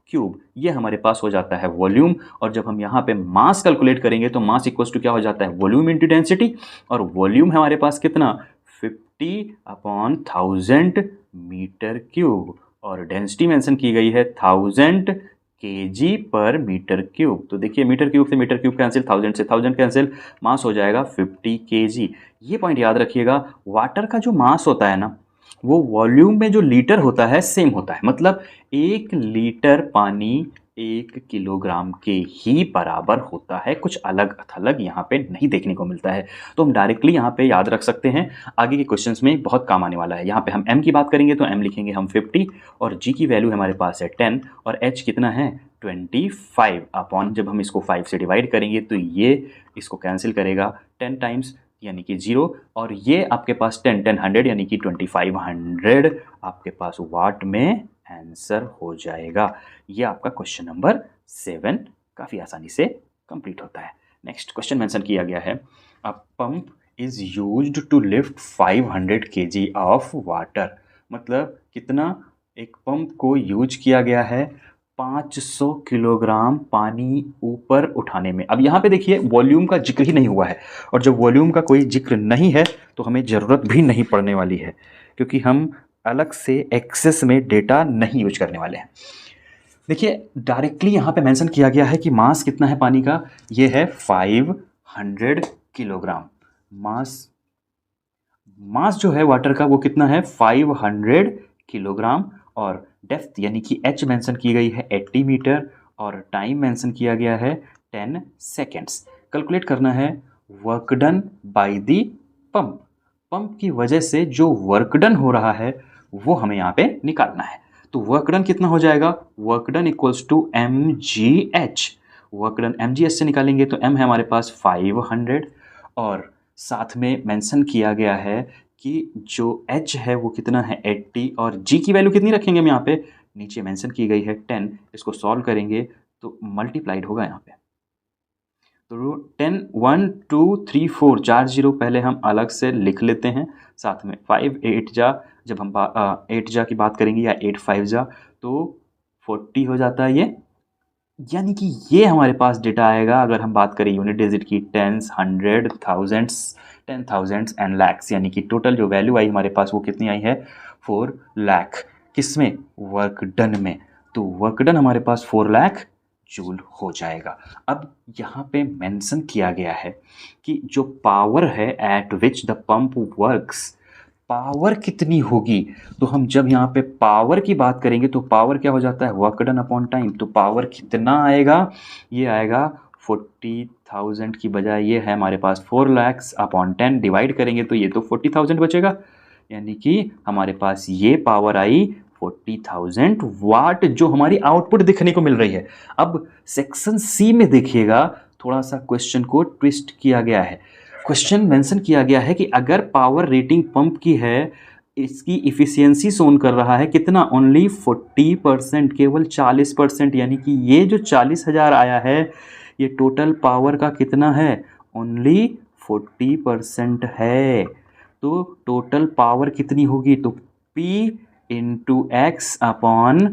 क्यूब। ये हमारे पास हो जाता है वॉल्यूम। और जब हम यहाँ पे मास कैलकुलेट करेंगे तो मास इक्वल्स टू क्या हो जाता है, वॉल्यूम इंटू डेंसिटी, और वॉल्यूम हमारे पास कितना, 50 अपॉन 1000 मीटर क्यूब, और डेंसिटी मेंशन की गई है 1000 kg पर मीटर क्यूब। तो देखिए मीटर क्यूब से मीटर क्यूब कैंसिल, 1000 से 1000 कैंसिल, मास हो जाएगा 50 kg। ये पॉइंट याद रखिएगा, वाटर का जो मास होता है ना, वो वॉल्यूम में जो लीटर होता है सेम होता है, मतलब 1 लीटर पानी 1 किलोग्राम के ही बराबर होता है, कुछ अलग थलग यहाँ पे नहीं देखने को मिलता है। तो हम डायरेक्टली यहाँ पे याद रख सकते हैं, आगे के क्वेश्चंस में बहुत काम आने वाला है। यहाँ पे हम m की बात करेंगे तो m लिखेंगे हम 50, और g की वैल्यू हमारे पास है 10, और h कितना है 25 अपॉन, जब हम इसको 5 से डिवाइड करेंगे तो ये इसको कैंसिल करेगा 10 टाइम्स, यानी कि 0, और ये आपके पास 10 10 100 यानी कि 2500 आपके पास वाट में आंसर हो जाएगा। ये आपका क्वेश्चन नंबर 7 काफ़ी आसानी से कंप्लीट होता है। नेक्स्ट क्वेश्चन मेंशन किया गया है, a pump is used to lift 500 kg of water, मतलब कितना, एक पंप को यूज किया गया है 500 किलोग्राम पानी ऊपर उठाने में। अब यहाँ पे देखिए वॉल्यूम का जिक्र ही नहीं हुआ है, और जब वॉल्यूम का कोई जिक्र नहीं है तो हमें ज़रूरत भी नहीं पड़ने वाली है, क्योंकि हम अलग से एक्सेस में डेटा नहीं यूज करने वाले हैं। देखिए डायरेक्टली यहाँ पे मेंशन किया गया है कि मास कितना है पानी का, ये है 500 किलोग्राम। मास जो है वाटर का वो कितना है 500 किलोग्राम, और डेप्थ यानी कि h मेंशन की गई है 80 मीटर, और टाइम मेंशन किया गया है 10 सेकेंड्स। कैलकुलेट करना है work done by the pump, pump की वजह से जो वर्क डन हो रहा है वो हमें यहाँ पे निकालना है। तो वर्क डन कितना हो जाएगा, work done equals to mgh। Work done mgh से निकालेंगे तो m है हमारे पास 500, और साथ में मेंशन किया गया है कि जो h है वो कितना है 80, और g की वैल्यू कितनी रखेंगे हम यहाँ पे, नीचे मेंशन की गई है 10। इसको सॉल्व करेंगे तो मल्टीप्लाइड होगा यहाँ पे, तो 10 1 2 3 4 4 जीरो पहले हम अलग से लिख लेते हैं, साथ में 5 8 जा, जब हम 8 जा की बात करेंगे या 8 5 जा तो 40 हो जाता है ये, यानी कि ये हमारे पास डेटा आएगा। अगर हम बात करें यूनिट डिजिट की, tens, hundred, thousands, 10,000 and lakhs, यानी कि टोटल जो वैल्यू आई हमारे पास वो कितनी आई है 4 लाख। किसमें, वर्क डन में। तो वर्क डन हमारे पास 4 लाख जूल हो जाएगा। अब यहाँ पे मेंशन किया गया है कि जो पावर है eight which the pump works, power कितनी होगी। तो हम जब यहाँ पे पावर की बात करेंगे तो पावर क्या हो जाता है, वर्क डन अपॉन टाइम। तो पावर कितना आएगा, ये आएगा 40,000 की बजाय ये है हमारे पास 4 लाख अपॉन 10, डिवाइड करेंगे तो ये तो 40,000 बचेगा, यानी कि हमारे पास ये पावर आई 40,000 वाट, जो हमारी आउटपुट दिखने को मिल रही है। अब सेक्शन सी में देखिएगा, थोड़ा सा क्वेश्चन को ट्विस्ट किया गया है। क्वेश्चन मेंशन किया गया है कि अगर पावर रेटिंग पंप की है, इसकी इफिशियंसी शोन कर रहा है कितना, ओनली 40%, केवल 40%, यानी कि ये जो 40,000 आया है ये टोटल पावर का कितना है, ओनली 40% है। तो टोटल पावर कितनी होगी, तो P इंटू एक्स अपॉन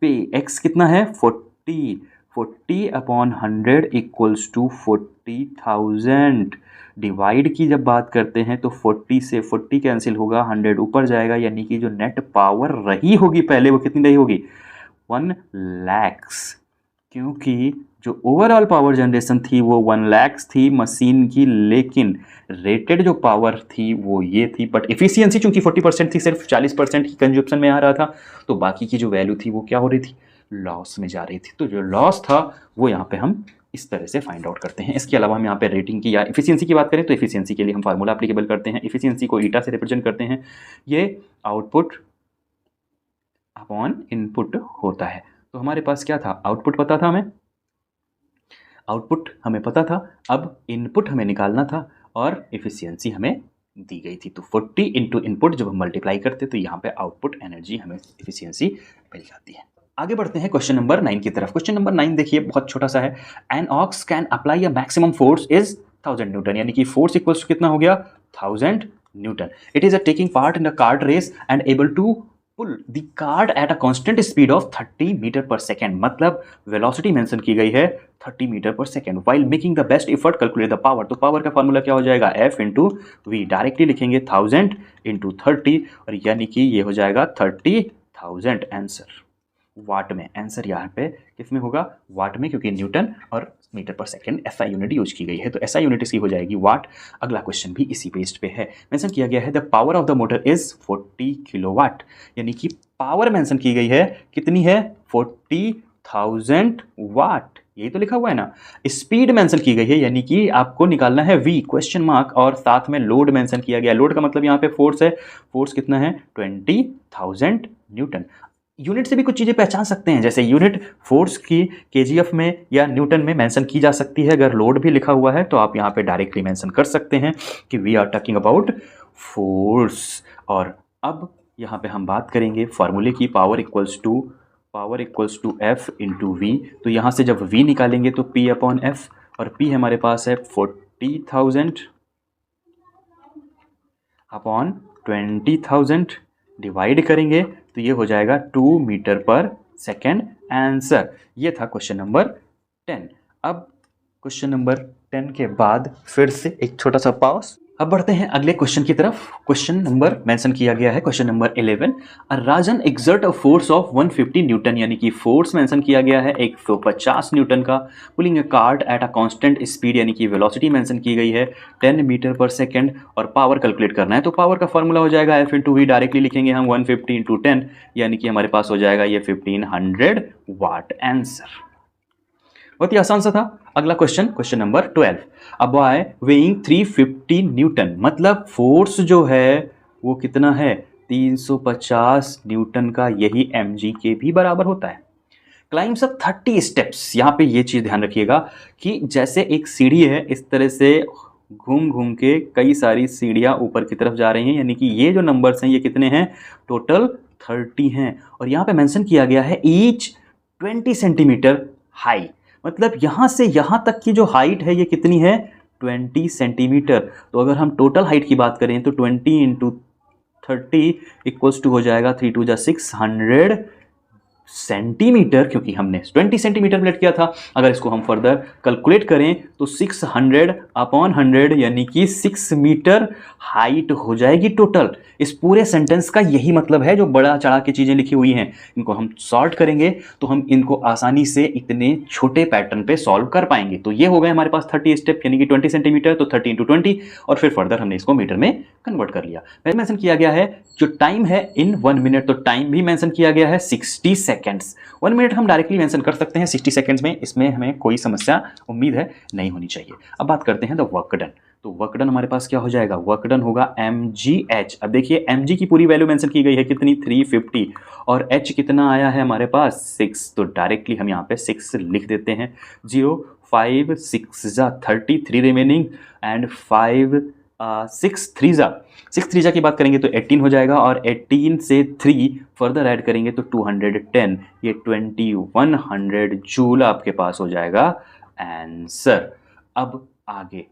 पे, एक्स कितना है 40, 40 अपॉन 100 इक्वल्स टू 40,000। डिवाइड की जब बात करते हैं तो 40 से 40 कैंसिल होगा, 100 ऊपर जाएगा, यानी कि जो नेट पावर रही होगी पहले वो कितनी रही होगी, 1 लाख। क्योंकि जो ओवरऑल पावर जनरेशन थी वो 1 लाख थी मशीन की, लेकिन रेटेड जो पावर थी वो ये थी, बट एफिशिएंसी चूंकि 40% थी, सिर्फ 40% ही कंजप्शन में आ रहा था, तो बाकी की जो वैल्यू थी वो क्या हो रही थी, लॉस में जा रही थी। तो जो लॉस था वो यहाँ पे हम इस तरह से फाइंड आउट करते हैं। इसके अलावा हम यहाँ पे रेटिंग की या एफिशिएंसी की बात करें तो एफिशिएंसी के लिए हम फार्मूला एप्लीकेबल करते हैं। एफिशिएंसी को ईटा से रिप्रेजेंट करते हैं। ये आउटपुट अपॉन इनपुट होता है। तो हमारे पास क्या था, आउटपुट पता था हमें, आउटपुट हमें पता था, अब इनपुट हमें निकालना था और एफिशिएंसी हमें दी गई थी। तो 40 इंटू इनपुट जब हम मल्टीप्लाई करते तो यहाँ पे आउटपुट एनर्जी हमें एफिशिएंसी मिल जाती है। आगे बढ़ते हैं क्वेश्चन नंबर 9 की तरफ। क्वेश्चन नंबर 9 देखिए, बहुत छोटा सा है। An ox can apply a maximum force is 1000 newton, यानी कि फोर्स इक्वल्स टू कितना हो गया, 1000 newton. It is a taking part in a cart race and able to pull the card at a constant speed of 30 metre per second, मतलब वेलोसिटी मेंशन की गई है 30 metre per second. While making the best effort calculate the power. तो पावर का फॉर्मूला क्या हो जाएगा, F इंटू वी। डायरेक्टली लिखेंगे 1000 इंटू 30, और यानी कि ये हो जाएगा 30,000 आंसर वाट में। आंसर यहाँ पे किस में होगा, वाट में, क्योंकि न्यूटन और metre per second SI unit use की गई है, तो SI यूनिट इसकी हो जाएगी वाट। अगला क्वेश्चन भी इसी बेस्ड पे है। मेंशन किया गया है the power of the motor is 40 kilowatt, यानी कि पावर मेंशन की गई है कितनी है, 40,000 वाट, यही तो लिखा हुआ है ना। स्पीड मेंशन की गई है, यानी कि आपको निकालना है V क्वेश्चन मार्क, और साथ में लोड मेंशन किया गया। लोड का मतलब यहाँ पे फोर्स है, फोर्स कितना है, 20,000 न्यूटन। यूनिट से भी कुछ चीज़ें पहचान सकते हैं, जैसे यूनिट फोर्स की KGF में या न्यूटन में मेंशन की जा सकती है। अगर लोड भी लिखा हुआ है तो आप यहाँ पे डायरेक्टली मेंशन कर सकते हैं कि we are talking about force. और अब यहाँ पे हम बात करेंगे फार्मूले की, power equals to F into V. तो यहाँ से जब V निकालेंगे तो P अपॉन F, और P हमारे पास है 40,000 अपॉन 20,000, डिवाइड करेंगे तो ये हो जाएगा 2 मीटर पर सेकेंड आंसर। ये था क्वेश्चन नंबर 10। अब क्वेश्चन नंबर 10 के बाद फिर से एक छोटा सा पॉज। अब बढ़ते हैं अगले क्वेश्चन की तरफ। क्वेश्चन नंबर मेंशन किया गया है, question number 11। A Rajan exert a force of 150 Newton, यानी कि फोर्स मेंशन किया गया है 150 न्यूटन का, pulling a cart eight a constant speed, यानी कि वेलोसिटी मेंशन की गई है 10 मीटर पर सेकेंड, और पावर कैलकुलेट करना है। तो पावर का फॉर्मूला हो जाएगा F इंटू वी। डायरेक्टली लिखेंगे हम 150 इंटू 10, यानी कि हमारे पास हो जाएगा ये 1500 वाट आंसर। बहुत ही आसान सा था। अगला question, question number 12। A boy weighing 350 Newton, मतलब फोर्स जो है वो कितना है, 350 न्यूटन का, यही mg के भी बराबर होता है। क्लाइम्स अप 30 स्टेप्स, यहाँ पे ये चीज ध्यान रखिएगा कि जैसे एक सीढ़ी है, इस तरह से घूम घूम के कई सारी सीढ़ियां ऊपर की तरफ जा रही हैं, यानी कि ये जो नंबर्स हैं ये कितने हैं, टोटल 30 हैं। और यहाँ पे मेंशन किया गया है ईच 20 सेंटीमीटर हाई, मतलब यहाँ से यहाँ तक की जो हाइट है ये कितनी है, 20 सेंटीमीटर। तो अगर हम टोटल हाइट की बात करें तो 20 इंटू 30 इक्वल्स टू हो जाएगा 3 2 जा 600 सेंटीमीटर, क्योंकि हमने 20 सेंटीमीटर प्लेट किया था। अगर इसको हम फर्दर कैलकुलेट करें तो 600 अपॉन 100 यानी कि 6 मीटर हाइट हो जाएगी टोटल। इस पूरे सेंटेंस का यही मतलब है, जो बड़ा चढ़ा के चीजें लिखी हुई हैं इनको हम सॉर्ट करेंगे तो हम इनको आसानी से इतने छोटे पैटर्न पे सॉल्व कर पाएंगे। तो ये हो गए हमारे पास 30 स्टेप, यानी कि 20 सेंटीमीटर, तो 30 इंटू 20, और फिर फर्दर हमने इसको मीटर में कन्वर्ट कर लिया। पहले मेंशन किया गया है जो टाइम है इन 1 मिनट, तो टाइम भी मेंशन किया गया है 60 सेकेंड्स। 1 मिनट हम डायरेक्टली मेंशन कर सकते हैं 60 सेकेंड्स में, इसमें हमें कोई समस्या उम्मीद है नहीं होनी चाहिए। अब बात करते हैं द वर्क डन। तो वर्क डन हमारे पास क्या हो जाएगा, वर्क डन होगा mgh। अब देखिए mg की पूरी वैल्यू मेंशन की गई है कितनी, 350, और h कितना आया है हमारे पास 6, तो डायरेक्टली हम यहाँ पे 6 लिख देते हैं। 0 5 6 जा 30, 3 रिमेनिंग, एंड 5 6 3 जा की बात करेंगे तो 18 हो जाएगा, और 18 से 3 फर्दर ऐड करेंगे तो 210, ये 2100 जूल आपके पास हो जाएगा आंसर। अब आगे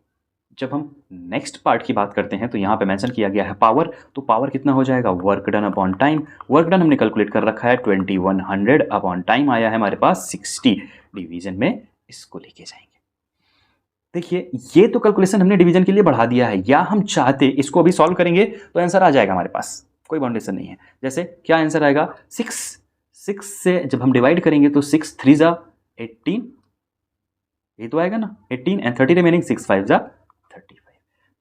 जब हम नेक्स्ट पार्ट की बात करते हैं तो यहाँ पे मेंशन किया गया है पावर, तो पावर कितना हो जाएगा, work done upon time. Work done हमने कैलकुलेट कर रखा है 2100 अपॉन टाइम आया है हमारे पास 60, डिवीजन में इसको लेके जाएंगे। देखिए ये तो कैलकुलेशन हमने डिवीजन के लिए बढ़ा दिया है, या हम चाहते इसको अभी सॉल्व करेंगे तो आंसर आ जाएगा हमारे पास, कोई बाउंडेशन नहीं है। जैसे क्या आंसर आएगा, 6 से जब हम डिवाइड करेंगे तो 6 3 जा 18, ये तो आएगा ना 18 एंड 30 रिमेनिंग 6 5 जा 35।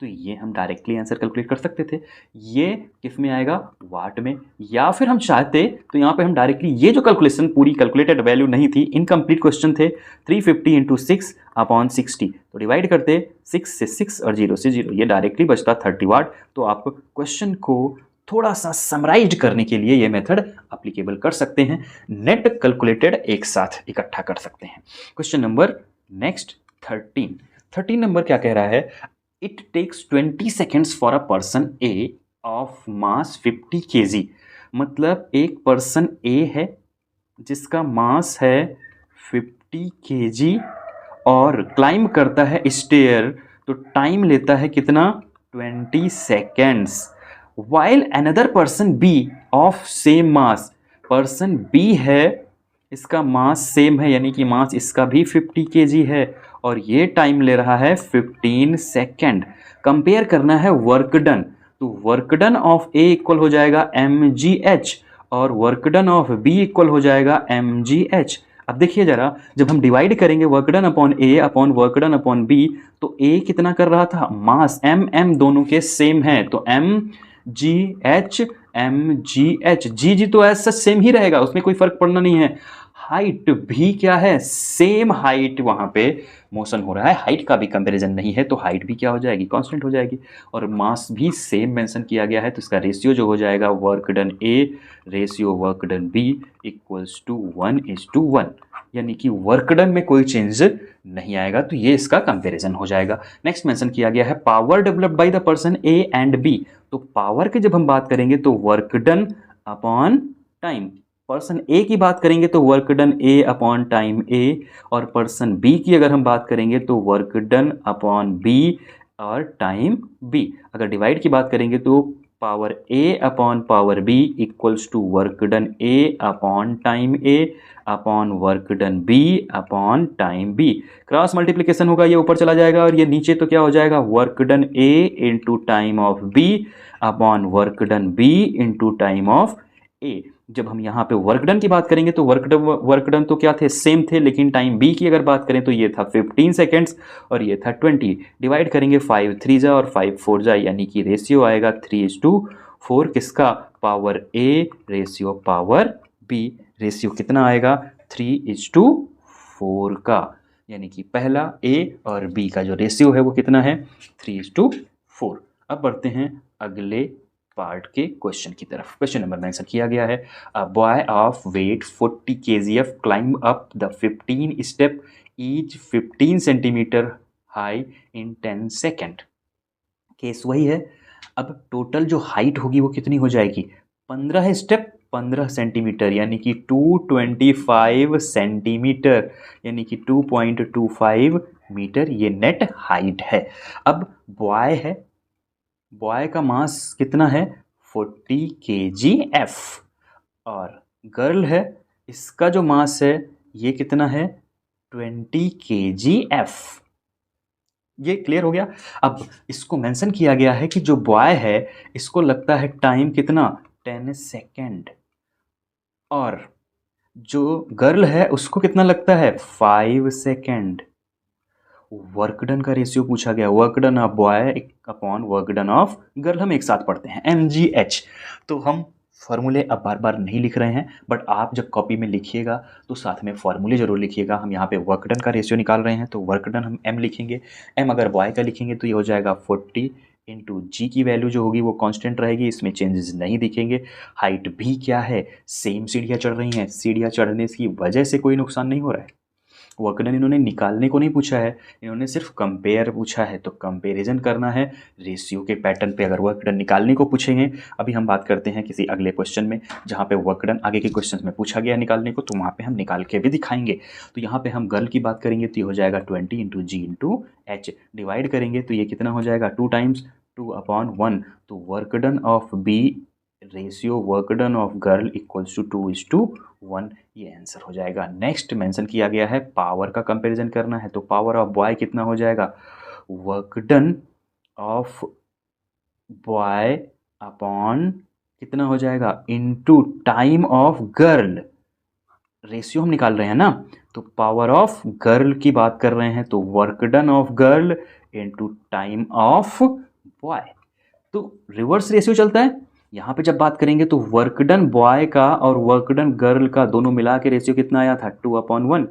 तो ये हम डायरेक्टली आंसर कैलकुलेट कर सकते थे। ये किस में आएगा, वाट में। या फिर हम चाहते तो यहाँ पे हम डायरेक्टली ये जो कैलकुलेशन पूरी कैलकुलेटेड वैल्यू नहीं थी, इनकम्प्लीट क्वेश्चन थे, 350 इंटू 6 अपॉन 60, तो डिवाइड करते 6 से 6 और 0 से 0, ये डायरेक्टली बचता 30 वाट। तो आप क्वेश्चन को थोड़ा सा समराइज करने के लिए ये मेथड अप्लीकेबल कर सकते हैं, नेट कैलकुलेटेड एक साथ इकट्ठा कर सकते हैं। क्वेश्चन नंबर नेक्स्ट 13 नंबर क्या कह रहा है, it takes 20 seconds for a person A of mass 50 kg। मतलब एक पर्सन ए है जिसका मास है 50 kg और क्लाइम करता है स्टेयर, तो टाइम लेता है कितना, 20 seconds. While another person B of same mass, person B है, इसका मास सेम है, यानी कि मास इसका भी 50 kg है और ये टाइम ले रहा है 15 सेकेंड। कंपेयर करना है वर्क डन, तो work done of A equal हो जाएगा mgh और work done of B equal हो जाएगा mgh। अब देखिए जरा, जब हम डिवाइड करेंगे work done upon A upon work done upon B, तो ए कितना कर रहा था, मास m दोनों के सेम है, तो mgh mgh, जी तो ऐसा सेम ही रहेगा, उसमें कोई फर्क पड़ना नहीं है। हाइट भी क्या है, सेम हाइट, वहां पे मोशन हो रहा है, हाइट का भी कंपैरिजन नहीं है, तो हाइट भी क्या हो जाएगी, कांस्टेंट हो जाएगी। और मास भी सेम मेंशन किया गया है, तो इसका रेशियो जो हो जाएगा work done A ratio work done B equals to 1:1, यानी कि वर्क डन में कोई चेंज नहीं आएगा, तो ये इसका कंपैरिजन हो जाएगा। नेक्स्ट मेंशन किया गया है power developed by the person A and B, तो पावर की जब हम बात करेंगे तो work done upon time, person A की बात करेंगे तो work done A upon time A, और पर्सन बी की अगर हम बात करेंगे तो वर्क डन अपॉन बी और टाइम बी। अगर डिवाइड की बात करेंगे तो power A upon power B equals to work done A upon time A upon work done B upon time B. Cross multiplication होगा, ये ऊपर चला जाएगा और ये नीचे, तो क्या हो जाएगा, work done A into time of B upon work done B into time of A. जब हम यहाँ पे वर्क डन की बात करेंगे तो वर्क डन तो क्या थे, सेम थे, लेकिन टाइम बी की अगर बात करें तो ये था 15 सेकेंड्स और ये था 20। डिवाइड करेंगे 5 3 जा और 5 4 जा, यानी कि रेशियो आएगा 3:4, किसका, power A ratio power B. Ratio कितना आएगा, 3:4 का, यानी कि पहला ए और बी का जो रेशियो है वो कितना है, 3:4। अब बढ़ते हैं अगले पार्ट के क्वेश्चन की तरफ। क्वेश्चन नंबर मेंशन किया गया है, a boy of weight 40 kgf climb up the 15 step each 15 centimetre high in 10 second. Case वही है, अब टोटल जो हाइट होगी वो कितनी हो जाएगी, 15 स्टेप 15 सेंटीमीटर, यानी कि 225 सेंटीमीटर, यानी कि 2.25 मीटर, ये नेट हाइट है। अब बॉय है, बॉय का मास कितना है, 40 kgf, और गर्ल है, इसका जो मास है ये कितना है, 20 kgf। ये क्लियर हो गया। अब इसको मेंशन किया गया है कि जो बॉय है इसको लगता है टाइम कितना, 10 सेकेंड, और जो गर्ल है उसको कितना लगता है, 5 सेकेंड। वर्क डन का रेशियो पूछा गया, work done of boy upon work done of girl, हम एक साथ पढ़ते हैं mgh। तो हम फॉर्मूले अब बार बार नहीं लिख रहे हैं, बट आप जब कॉपी में लिखिएगा तो साथ में फॉर्मूले जरूर लिखिएगा। हम यहाँ पे वर्क डन का रेशियो निकाल रहे हैं तो वर्क डन हम m लिखेंगे, m अगर बॉय का लिखेंगे तो ये हो जाएगा 40 इंटू जी की वैल्यू जो होगी वो कांस्टेंट रहेगी, इसमें चेंजेस नहीं दिखेंगे। हाइट भी क्या है, सेम सीढ़ियाँ चढ़ रही हैं, सीढ़ियाँ चढ़ने की वजह से कोई नुकसान नहीं हो रहा है। वर्क डन इन्होंने निकालने को नहीं पूछा है, इन्होंने सिर्फ कंपेयर पूछा है, तो कंपेरिजन करना है रेशियो के पैटर्न पे। अगर वर्क डन निकालने को पूछेंगे, अभी हम बात करते हैं किसी अगले क्वेश्चन में जहाँ पे वर्क डन आगे के क्वेश्चन में पूछा गया निकालने को, तो वहाँ पे हम निकाल के भी दिखाएंगे। तो यहाँ पे हम गर्ल की बात करेंगे तो ये हो जाएगा 20 इंटू जी इंटू एच, डिवाइड करेंगे तो ये कितना हो जाएगा, 2 टाइम्स 2/1, तो work done of B ratio work done of girl equals to 2:1, ये आंसर हो जाएगा। नेक्स्ट मेंशन किया गया है पावर का कंपैरिजन करना है, तो पावर ऑफ बॉय कितना हो जाएगा, work done of boy upon कितना हो जाएगा, into time of girl, ratio हम निकाल रहे हैं ना, तो पावर ऑफ गर्ल की बात कर रहे हैं, तो work done of girl into time of boy. तो रिवर्स रेशियो चलता है। यहाँ पे जब बात करेंगे तो वर्क डन बॉय का और वर्क डन गर्ल का दोनों मिला के रेशियो कितना आया था, 2/1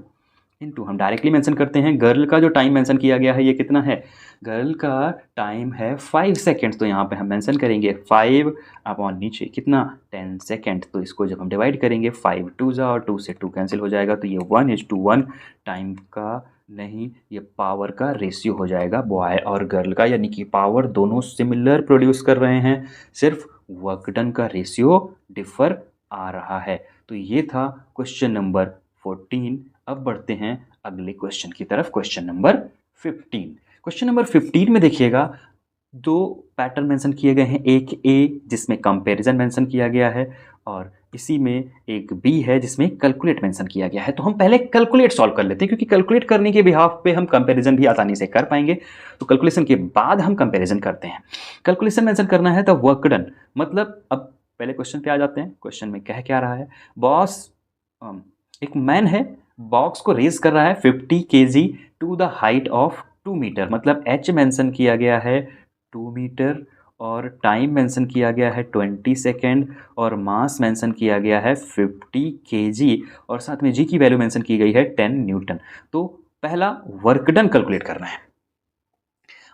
इनटू, हम डायरेक्टली मेंशन करते हैं गर्ल का जो टाइम मेंशन किया गया है ये कितना है, गर्ल का टाइम है 5 सेकेंड, तो यहाँ पे हम मेंशन करेंगे 5 अपॉन नीचे कितना 10 सेकेंड। तो इसको जब हम डिवाइड करेंगे 5 2 जा और 2 से 2 कैंसिल हो जाएगा, तो ये 1:1 टाइम का नहीं, ये पावर का रेशियो हो जाएगा बॉय और गर्ल का, यानी कि पावर दोनों सिमिलर प्रोड्यूस कर रहे हैं, सिर्फ वर्क डन का रेशियो डिफर आ रहा है। तो ये था क्वेश्चन नंबर 14। अब बढ़ते हैं अगले क्वेश्चन की तरफ, क्वेश्चन नंबर 15। क्वेश्चन नंबर 15 में देखिएगा दो पैटर्न मेंशन किए गए हैं, एक ए जिसमें कंपैरिजन मेंशन किया गया है और इसी में एक बी है जिसमें कैलकुलेट मेंशन किया गया है। तो हम पहले कैलकुलेट सॉल्व कर लेते हैं, क्योंकि कैलकुलेट करने के बिहाफ पे हम कंपैरिजन भी आसानी से कर पाएंगे। तो कैलकुलेशन के बाद हम कंपैरिजन करते हैं। कैलकुलेशन मेंशन करना है द वर्क डन, मतलब अब पहले क्वेश्चन पे आ जाते हैं। क्वेश्चन में कह क्या रहा है, बॉस एक मैन है, बॉक्स को रेज कर रहा है 50 kg to the height of 2 metre, मतलब एच मेंशन किया गया है 2 मीटर और टाइम मेंशन किया गया है 20 सेकेंड और मास मेंशन किया गया है 50 kg और साथ में जी की वैल्यू मेंशन की गई है 10 न्यूटन। तो पहला वर्क डन कैलकुलेट करना है,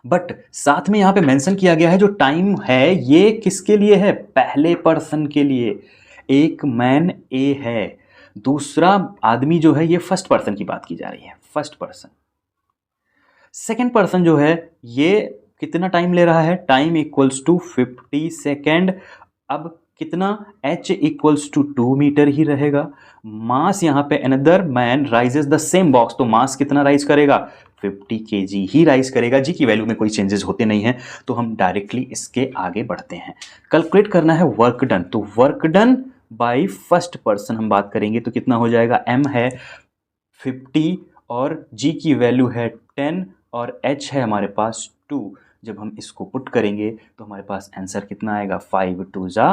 बट साथ में यहाँ पे मेंशन किया गया है जो टाइम है ये किसके लिए है, पहले पर्सन के लिए। एक मैन ए है, दूसरा आदमी जो है ये फर्स्ट पर्सन की बात की जा रही है, फर्स्ट पर्सन। सेकेंड पर्सन जो है ये कितना टाइम ले रहा है, टाइम इक्वल्स टू 50 सेकेंड। अब कितना, h इक्वल्स टू 2 मीटर ही रहेगा। मास यहाँ पे another man rises the same box, तो मास कितना राइज करेगा, 50 kg ही राइज करेगा। जी की वैल्यू में कोई चेंजेस होते नहीं हैं, तो हम डायरेक्टली इसके आगे बढ़ते हैं। कैलकुलेट करना है वर्क डन, तो work done by first person हम बात करेंगे तो कितना हो जाएगा, m है 50 और g की वैल्यू है 10 और h है हमारे पास 2। जब हम इसको पुट करेंगे तो हमारे पास आंसर कितना आएगा, 5 2 जा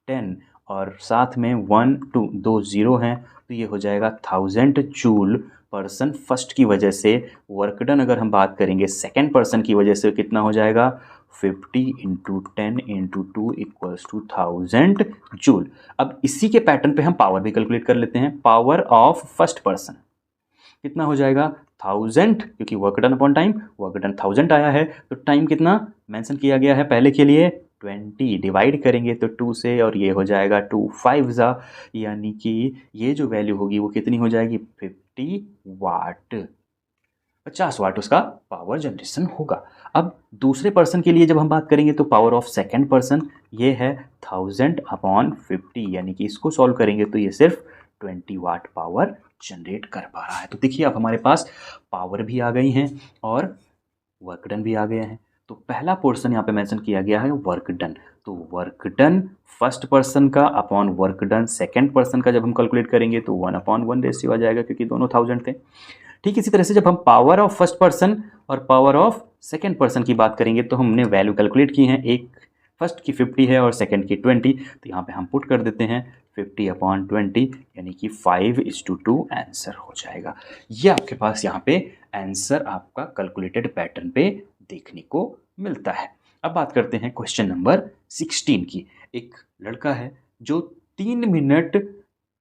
10 और साथ में 1 2 2 0 हैं, तो ये हो जाएगा 1000 जूल पर्सन फर्स्ट की वजह से। वर्क डन अगर हम बात करेंगे सेकेंड पर्सन की वजह से कितना हो जाएगा, 50 into 10 into 2 equals to 1000 joule. अब इसी के पैटर्न पे हम पावर भी कैलकुलेट कर लेते हैं। पावर ऑफ फर्स्ट पर्सन कितना हो जाएगा, 1000, क्योंकि work done upon time, work done 1000 आया है, तो टाइम कितना मेंशन किया गया है पहले के लिए 20, डिवाइड करेंगे तो 2 से और ये हो जाएगा 2 5 जा, यानी कि ये जो वैल्यू होगी वो कितनी हो जाएगी, 50 वाट, 50 वाट उसका पावर जनरेशन होगा। अब दूसरे पर्सन के लिए जब हम बात करेंगे तो पावर ऑफ सेकेंड पर्सन ये है 1000 अपॉन 50, यानी कि इसको सॉल्व करेंगे तो ये सिर्फ 20 वाट पावर जनरेट कर पा रहा है। तो देखिए अब हमारे पास पावर भी आ गई हैं और वर्क डन भी आ गया है। तो पहला पोर्शन यहाँ पे मेंशन किया गया है वर्क डन, तो वर्क डन फर्स्ट पर्सन का upon work done second person का जब हम कैलकुलेट करेंगे तो 1/1 रेशियो आ जाएगा, क्योंकि दोनों 1000 थे। ठीक इसी तरह से जब हम पावर ऑफ फर्स्ट पर्सन और पावर ऑफ सेकेंड पर्सन की बात करेंगे तो हमने वैल्यू कैलकुलेट की है, एक फर्स्ट की 50 है और सेकेंड की 20, तो यहाँ पे हम पुट कर देते हैं 50/20, यानी कि 5:2 आंसर हो जाएगा। ये आपके पास यहाँ पे आंसर आपका कैलकुलेटेड पैटर्न पे देखने को मिलता है। अब बात करते हैं क्वेश्चन नंबर 16 की। एक लड़का है जो 3 minute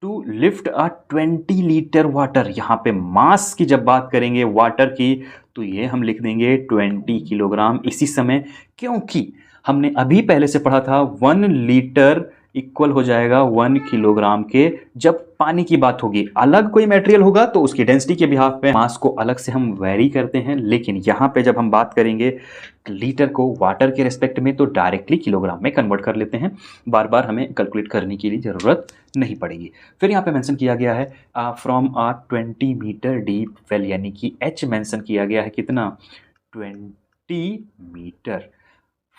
to lift a 20 litre water, यहाँ पे मास की जब बात करेंगे वाटर की तो ये हम लिख देंगे 20 किलोग्राम इसी समय, क्योंकि हमने अभी पहले से पढ़ा था 1 लीटर इक्वल हो जाएगा 1 किलोग्राम के। जब पानी की बात होगी, अलग कोई मटेरियल होगा तो उसकी डेंसिटी के बिहाफ पे मास को अलग से हम वेरी करते हैं, लेकिन यहाँ पे जब हम बात करेंगे लीटर को वाटर के रिस्पेक्ट में तो डायरेक्टली किलोग्राम में कन्वर्ट कर लेते हैं, बार बार हमें कैलकुलेट करने की ज़रूरत नहीं पड़ेगी। फिर यहाँ पे मेंशन किया गया है from a 20 metre deep well, यानी कि एच मेंशन किया गया है कितना, 20 मीटर।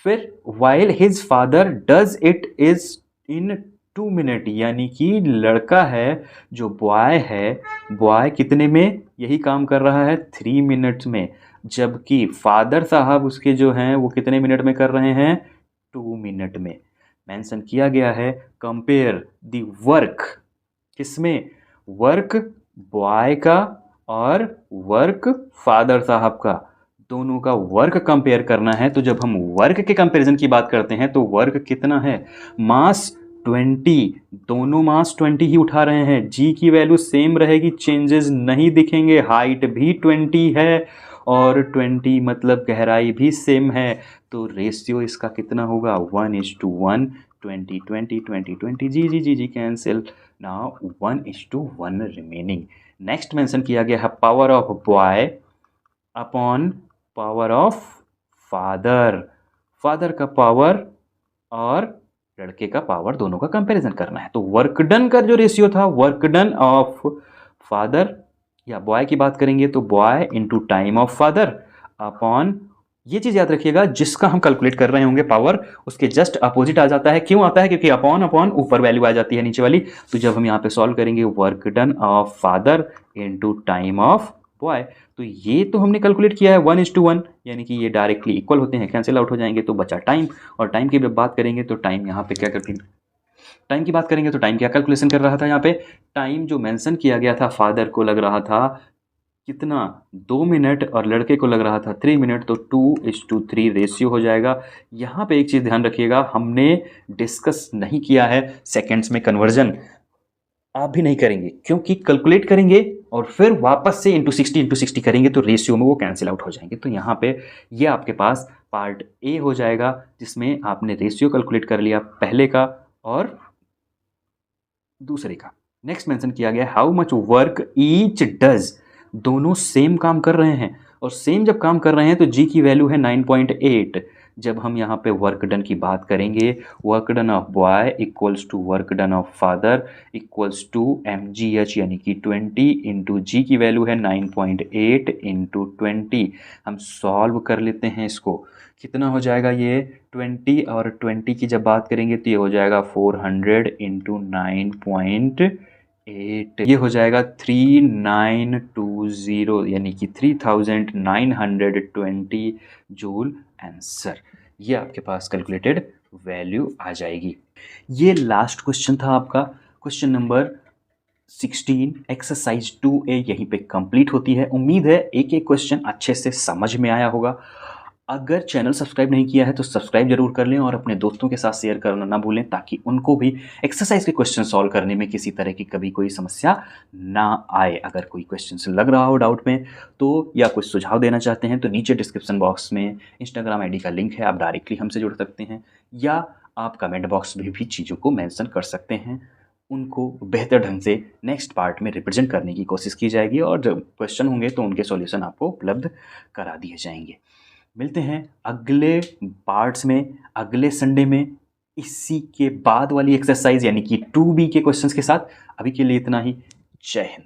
फिर while his father does it is in 2 minute, यानी कि लड़का है जो बॉय है, बॉय कितने में यही काम कर रहा है, 3 मिनट में, जबकि फादर साहब उसके जो हैं वो कितने मिनट में कर रहे हैं, 2 मिनट में। मेंशन किया गया है कंपेयर द वर्क, किसमें, वर्क बॉय का और वर्क फादर साहब का, दोनों का वर्क कंपेयर करना है। तो जब हम वर्क के कंपैरिजन की बात करते हैं तो वर्क कितना है, मास 20, दोनों मास 20 ही उठा रहे हैं। जी की वैल्यू सेम रहेगी, चेंजेस नहीं दिखेंगे। हाइट भी 20 है और 20 मतलब गहराई भी सेम है। तो रेशियो इसका कितना होगा, 1:1, 20 20 20 20, g g g g cancel. Now 1:1 remaining. Next mention किया गया है power of boy upon power of father. Father का पावर और लड़के का पावर दोनों का कंपैरिजन करना है। तो वर्क डन का जो रेशियो था, वर्क डन ऑफ फादर या बॉय की बात करेंगे तो boy into time of father upon, ये चीज याद रखिएगा, जिसका हम कैलकुलेट कर रहे होंगे पावर उसके जस्ट अपोजिट आ जाता है। क्यों आता है, क्योंकि अपॉन अपॉन ऊपर वैल्यू आ जाती है नीचे वाली। तो जब हम यहाँ पे सॉल्व करेंगे work done of father into time of boy, तो ये तो हमने कैलकुलेट किया है 1:1, यानी कि ये डायरेक्टली इक्वल होते हैं, कैंसिल आउट हो जाएंगे। तो बचा टाइम, और टाइम की जब बात करेंगे तो टाइम यहाँ पे क्या करती है, टाइम की बात करेंगे तो टाइम क्या कैलकुलेशन कर रहा था यहाँ पे, टाइम जो मेंशन किया गया था फादर को लग रहा था कितना, 2 मिनट, और लड़के को लग रहा था 3 मिनट। तो 2:3 रेशियो हो जाएगा। यहाँ पे एक चीज़ ध्यान रखिएगा, हमने डिस्कस नहीं किया है सेकेंड्स में कन्वर्जन, आप भी नहीं करेंगे, क्योंकि कैलकुलेट करेंगे और फिर वापस से इंटू 60 करेंगे तो रेशियो में वो कैंसिल आउट हो जाएंगे। तो यहाँ पे ये आपके पास पार्ट ए हो जाएगा, जिसमें आपने रेशियो कैलकुलेट कर लिया पहले का और दूसरे का। नेक्स्ट मेंशन किया गया how much work each does, दोनों सेम काम कर रहे हैं, और सेम जब काम कर रहे हैं तो जी की वैल्यू है 9.8। जब हम यहाँ पे वर्क डन की बात करेंगे, work done of boy equals to work done of father equals to mgh यानी कि 20 इंटू जी की वैल्यू है 9.8 इंटू 20। हम सॉल्व कर लेते हैं इसको, कितना हो जाएगा ये 20, और 20 की जब बात करेंगे तो ये हो जाएगा 400 इंटू 9.8, ये हो जाएगा 3920 यानी कि 3920 जूल आंसर। ये आपके पास कैलकुलेटेड वैल्यू आ जाएगी। ये लास्ट क्वेश्चन था आपका, क्वेश्चन नंबर 16 एक्सरसाइज 2A यहीं पे कंप्लीट होती है। उम्मीद है एक एक क्वेश्चन अच्छे से समझ में आया होगा। अगर चैनल सब्सक्राइब नहीं किया है तो सब्सक्राइब जरूर कर लें और अपने दोस्तों के साथ शेयर करना ना भूलें, ताकि उनको भी एक्सरसाइज के क्वेश्चन सॉल्व करने में किसी तरह की कभी कोई समस्या ना आए। अगर कोई क्वेश्चन लग रहा हो डाउट में तो, या कुछ सुझाव देना चाहते हैं तो नीचे डिस्क्रिप्शन बॉक्स में इंस्टाग्राम आईडी का लिंक है, आप डायरेक्टली हमसे जुड़ सकते हैं, या आप कमेंट बॉक्स में भी चीज़ों को मेंशन कर सकते हैं। उनको बेहतर ढंग से नेक्स्ट पार्ट में रिप्रेजेंट करने की कोशिश की जाएगी, और जब क्वेश्चन होंगे तो उनके सॉल्यूशन आपको उपलब्ध करा दिए जाएंगे। मिलते हैं अगले पार्ट्स में, अगले संडे में, इसी के बाद वाली एक्सरसाइज यानी कि 2B के क्वेश्चंस के साथ। अभी के लिए इतना ही। जय हिंद।